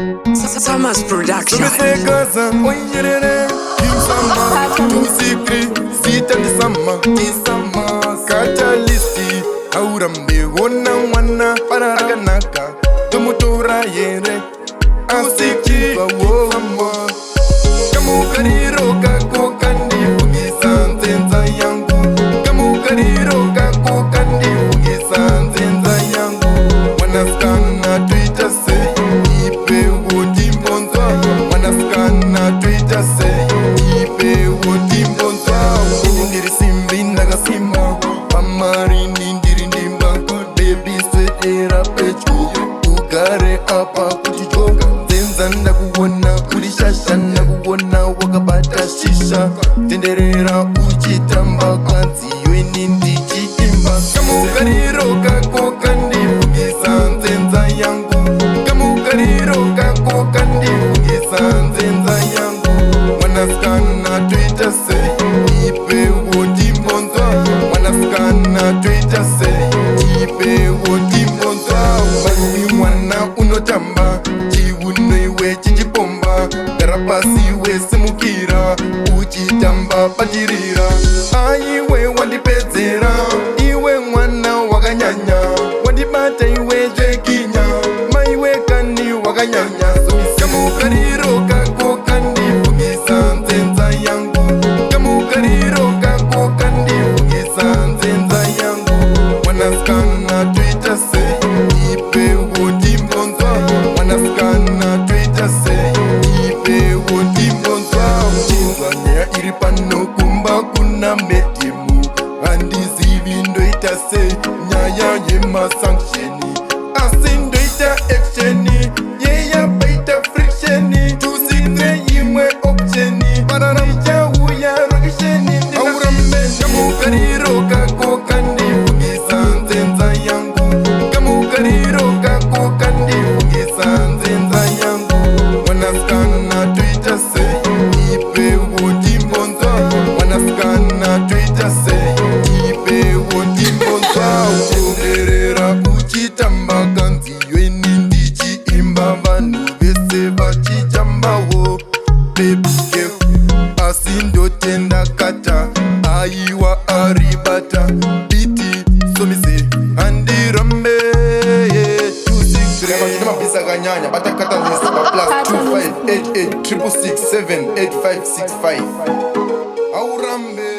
Summers Production. Casa, oirere, Kisama, Musikri, Sita de Sama, Kisama, Katalisti, Aurambe, Wana, Paraganaka, Tomotora Yere, Asiki, Wama, Kamukariro, Kako Kandi, Fugisan, Zenza Yangu, Kamukariro, Kako Kandi, Fugisan, Zenza Yangu, Wanaskana, Twitter say, Ipe Wodimbonza, Wanaskana, Twitter say, Ipe Wodimbonza, Indirisimbi Nagasima, Pamari Nindirindimba, Baby Sweet Era Pechu, Ugare Apa Kutijoga, Zenzanda Kuona, Kurishashana Kuona, Wakabata Shisha, Tenderera Uchitamba, Kanzi, Yuenindi Chitimba, Kamukariro Kako Kandi, Fugisan, Zenza Yangu, Kamukariro Kako Kandi, Fugisan, Zenza Yangu, Wanaskana Twitter say, Ipe Wodimbonza, Wanaskana Twitter say, Ipe Wodimbonza, Basi Wana Unotamba, Chiwunwe Chichipomba, Darapasi we Semukira, Uchitamba Patirira, Aiwe Wadipezera, Iwe Wana Wakanyanya, Wadibata Iwe Jekinya, Maiwe Kandi Wakanyanya, Kamukariro Kako Kandi Fugisan Zenza Yangu, Kamukariro Kako Kandi Fugisan Zenza Yangu, Wanaskana Twitter say, Ipe Wodimbonza, Wanaskana Twitter say, Ipe Wodimbonza, Chizanya Iripano Kumba Kuna Medimu, Andizivindo Ita say, Nyaya Yema Sanctioni, Asindo Ita Actioni, Yeya Baita Frictioni, Tusigre Yimwe Optioni, Paranaja Uya Rogisheni, Aurambe, Kamukariro Kako Kandi Fugisan Zenza Yangu, Kamukariro Kako Kandi Fugisan Zenza Yangu, Wanaskana Twitter say, Ipe Wodimbonza, Wanaskana Twitter say, Ipe Wodimbonza, Tenderera Uchitamba Kanzi, Yuenindi Chiimba Vanu Vese Vachijamba wo, Baby Asindo Tenda Kata, Aiwa Aribata, Biti, Somise, Andi Rambe, 263, Bisaganyanya, Batakata Nisaba plus 2588 666 78565. Aurambe.